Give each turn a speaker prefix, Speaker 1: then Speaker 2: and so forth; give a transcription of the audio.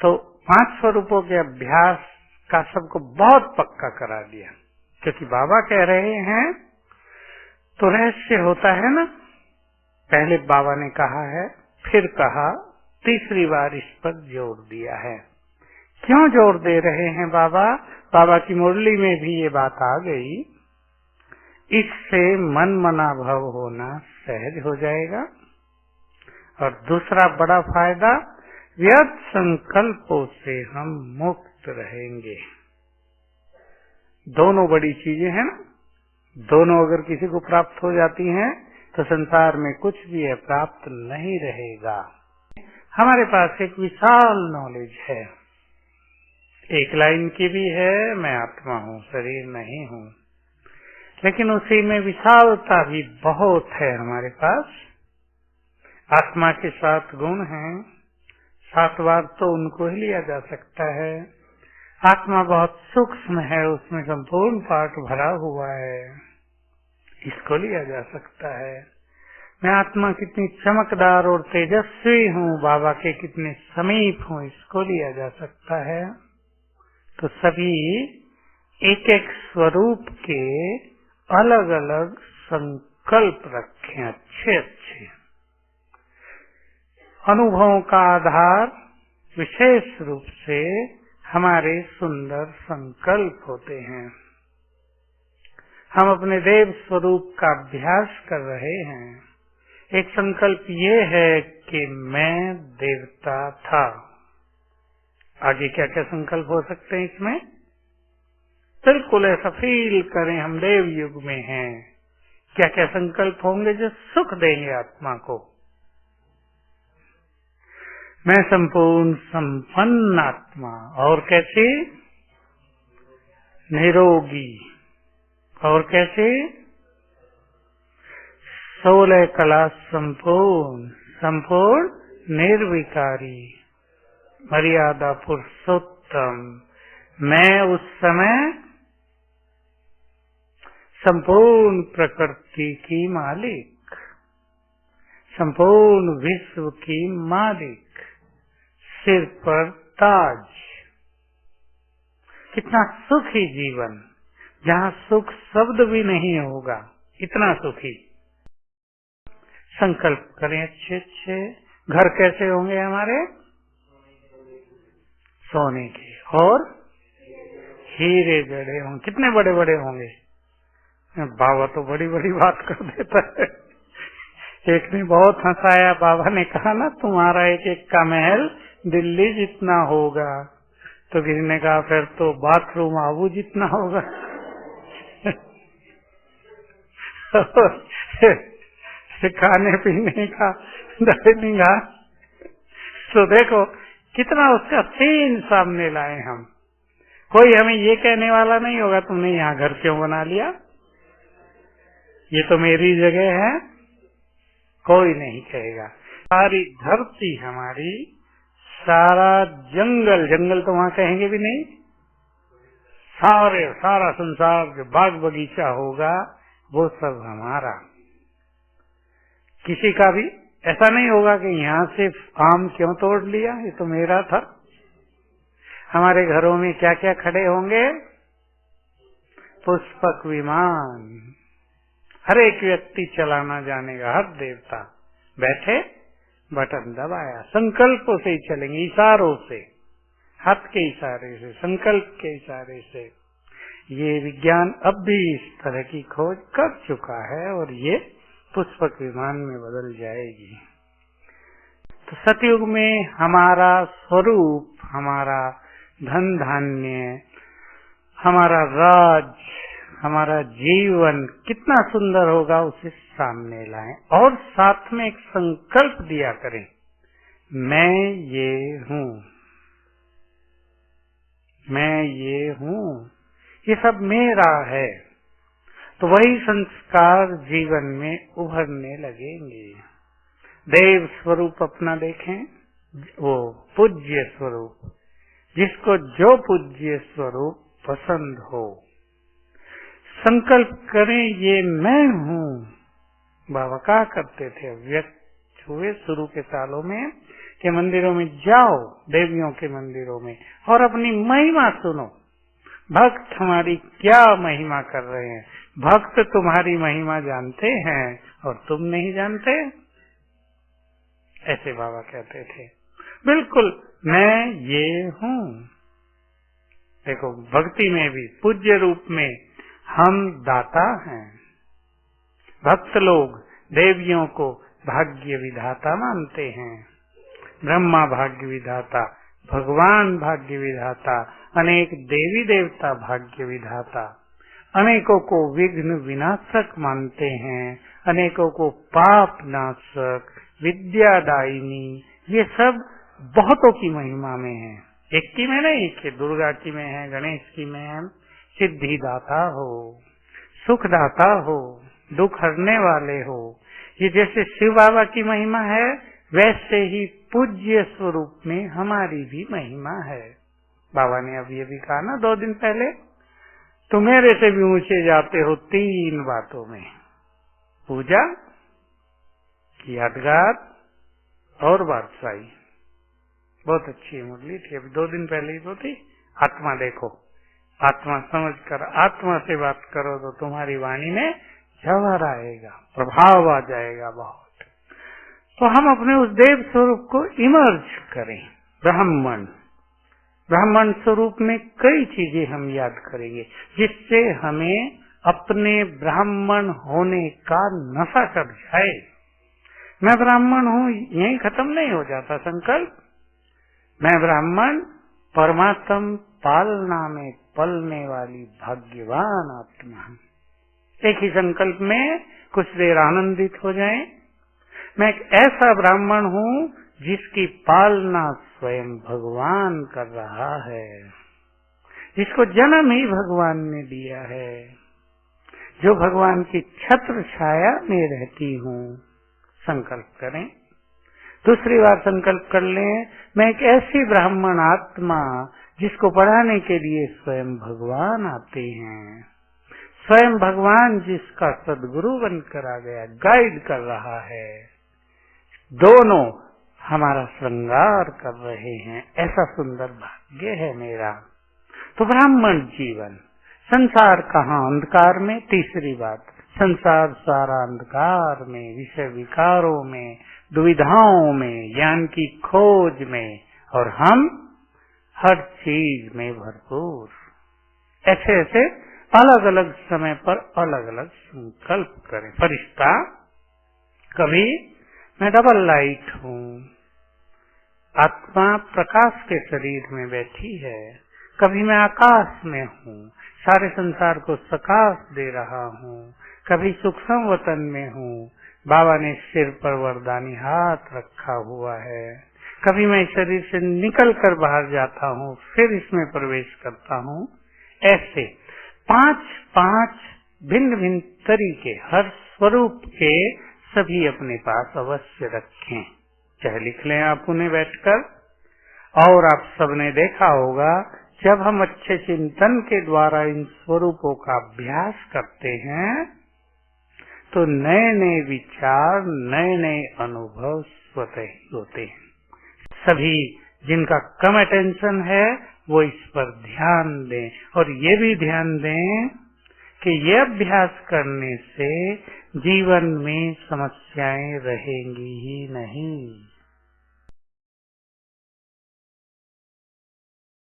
Speaker 1: तो 5 स्वरूपों के अभ्यास का सबको बहुत पक्का करा दिया, क्योंकि बाबा कह रहे हैं तो रहस्य होता है ना। पहले बाबा ने कहा है, फिर कहा, तीसरी बार इस पर जोर दिया है। क्यों जोर दे रहे हैं बाबा? बाबा की मुरली में भी ये बात आ गई, इससे मन मना भव होना सहज हो जाएगा। और दूसरा बड़ा फायदा, व्यर्थ संकल्पों से हम मुक्त रहेंगे। दोनों बड़ी चीजें हैं ना, दोनों अगर किसी को प्राप्त हो जाती हैं तो संसार में कुछ भी है प्राप्त नहीं रहेगा। हमारे पास एक विशाल नॉलेज है, एक लाइन की भी है, मैं आत्मा हूँ, शरीर नहीं हूँ, लेकिन उसी में विशालता भी बहुत है हमारे पास। आत्मा के 7 गुण हैं, 7 बार तो उनको ही लिया जा सकता है। आत्मा बहुत सूक्ष्म है, उसमें संपूर्ण पाठ भरा हुआ है, इसको लिया जा सकता है। मैं आत्मा कितनी चमकदार और तेजस्वी हूँ, बाबा के कितने समीप हूँ, इसको लिया जा सकता है। तो सभी एक एक स्वरूप के अलग अलग संकल्प रखें, अच्छे अच्छे। अनुभवों का आधार विशेष रूप से हमारे सुंदर संकल्प होते हैं। हम अपने देव स्वरूप का अभ्यास कर रहे हैं। एक संकल्प ये है कि मैं देवता था। आगे क्या क्या संकल्प हो सकते हैं इसमें? बिल्कुल ऐसा फील करें हम देव युग में हैं। क्या क्या संकल्प होंगे जो सुख देंगे आत्मा को? मैं संपूर्ण संपन्न आत्मा, और कैसे? निरोगी, और कैसे? 16 कला संपूर्ण, संपूर्ण निर्विकारी, मर्यादा पुरुषोत्तम। मैं उस समय संपूर्ण प्रकृति की मालिक, संपूर्ण विश्व की मालिक, सिर पर ताज। कितना सुखी जीवन, जहाँ सुख शब्द भी नहीं होगा, इतना सुखी। संकल्प करें अच्छे अच्छे। घर कैसे होंगे हमारे? सोने के, और हीरे जड़े होंगे। कितने बड़े बड़े होंगे? बाबा तो बड़ी बड़ी बात कर देता है। एक ने बहुत हंसाया, बाबा ने कहा ना, तुम्हारा एक एक का महल दिल्ली जितना होगा। तो किसी ने कहा फिर तो बाथरूम आबू जितना होगा। खाने पीने का डाइनिंग हॉल। तो देखो कितना उसका सीन सामने लाए हम। कोई हमें ये कहने वाला नहीं होगा तुमने यहाँ घर क्यों बना लिया, ये तो मेरी जगह है, कोई नहीं कहेगा। सारी धरती हमारी, सारा जंगल, जंगल तो वहाँ कहेंगे भी नहीं, सारा संसार जो बाग बगीचा होगा वो सब हमारा। किसी का भी ऐसा नहीं होगा कि यहाँ से आम क्यों तोड़ लिया, ये तो मेरा था। हमारे घरों में क्या क्या खड़े होंगे? पुष्पक विमान, हर एक व्यक्ति चलाना जानेगा, हर देवता बैठे बटन दबाया, संकल्पों से ही चलेंगे, इशारों से, हाथ के इशारे से, संकल्प के इशारे से। ये विज्ञान अब भी इस तरह की खोज कर चुका है और ये पुष्पक विमान में बदल जाएगी। तो सतयुग में हमारा स्वरूप, हमारा धन धान्य, हमारा राज, हमारा जीवन कितना सुंदर होगा, उसे सामने लाएं और साथ में एक संकल्प दिया करें, मैं ये हूँ, मैं ये हूँ, ये सब मेरा है। तो वही संस्कार जीवन में उभरने लगेंगे। देव स्वरूप अपना देखें, वो पूज्य स्वरूप, जिसको जो पूज्य स्वरूप पसंद हो, संकल्प करें ये मैं हूँ। बाबा कहा करते थे, व्यक्त हुए शुरू के सालों में के मंदिरों में जाओ, देवियों के मंदिरों में, और अपनी महिमा सुनो। भक्त हमारी क्या महिमा कर रहे हैं। भक्त तुम्हारी महिमा जानते हैं और तुम नहीं जानते। ऐसे बाबा कहते थे। बिल्कुल मैं ये हूँ। देखो भक्ति में भी पूज्य रूप में हम दाता हैं। भक्त लोग देवियों को भाग्य विधाता मानते हैं। ब्रह्मा भाग्य विधाता, भगवान भाग्य विधाता, अनेक देवी देवता भाग्य विधाता, अनेकों को विघ्न विनाशक मानते हैं, अनेकों को पाप नाशक, विद्यादायिनी, ये सब बहुतों की महिमा में है। एक की में नहीं कि दुर्गा की में है, गणेश की में है। सिद्धिदाता हो, सुखदाता हो, दुख हरने वाले हो, ये जैसे शिव बाबा की महिमा है, वैसे ही पूज्य स्वरूप में हमारी भी महिमा है। बाबा ने अब ये भी कहा ना 2 दिन पहले, तुम मेरे से भी ऊंचे जाते हो 3 बातों में, पूजा, यादगार और बादशाही। बहुत अच्छी मुरली थी, अभी 2 दिन पहले ही तो थी। आत्मा देखो, आत्मा समझ कर आत्मा से बात करो तो तुम्हारी वाणी में जवाहर आएगा, प्रभाव आ जाएगा बहुत। तो हम अपने उस देव स्वरूप को इमर्ज करें। ब्राह्मण, ब्राह्मण स्वरूप में कई चीजें हम याद करेंगे जिससे हमें अपने ब्राह्मण होने का नशा चढ़ जाए। मैं ब्राह्मण हूँ यही खत्म नहीं हो जाता संकल्प। मैं ब्राह्मण परमात्म पालना में पलने वाली भाग्यवान आत्मा हूँ। एक ही संकल्प में कुछ देर आनंदित हो जाएं। मैं एक ऐसा ब्राह्मण हूँ जिसकी पालना स्वयं भगवान कर रहा है, जिसको जन्म ही भगवान ने दिया है, जो भगवान की छत्र छाया में रहती हूँ। संकल्प करें। दूसरी बार संकल्प कर लें, मैं एक ऐसी ब्राह्मण आत्मा जिसको पढ़ाने के लिए स्वयं भगवान आते हैं, स्वयं भगवान जिसका सद्गुरु बनकर आ गया, गाइड कर रहा है, दोनों हमारा श्रृंगार कर रहे हैं। ऐसा सुंदर भाग्य है मेरा। तो ब्राह्मण जीवन, संसार कहाँ अंधकार में। तीसरी बात, संसार सारा अंधकार में, विषय विकारों में, दुविधाओं में, ज्ञान की खोज में, और हम हर चीज में भरपूर। ऐसे ऐसे अलग अलग समय पर अलग अलग संकल्प करें। फरिश्ता, कभी मैं डबल लाइट हूँ, आत्मा प्रकाश के शरीर में बैठी है, कभी मैं आकाश में हूँ, सारे संसार को प्रकाश दे रहा हूँ, कभी सूक्ष्म वतन में हूँ, बाबा ने सिर पर वरदानी हाथ रखा हुआ है, कभी मैं शरीर से निकल कर बाहर जाता हूँ, फिर इसमें प्रवेश करता हूँ। ऐसे 5 भिन्न भिन्न तरीके हर स्वरूप के सभी अपने पास अवश्य रखें। चाहे लिख लें आप उन्हें बैठकर। और आप सबने देखा होगा, जब हम अच्छे चिंतन के द्वारा इन स्वरूपों का अभ्यास करते हैं तो नए नए विचार, नए नए अनुभव स्वतः ही होते हैं। सभी जिनका कम अटेंशन है वो इस पर ध्यान दें, और ये भी ध्यान दें कि ये अभ्यास करने से जीवन में समस्याएं रहेंगी ही नहीं।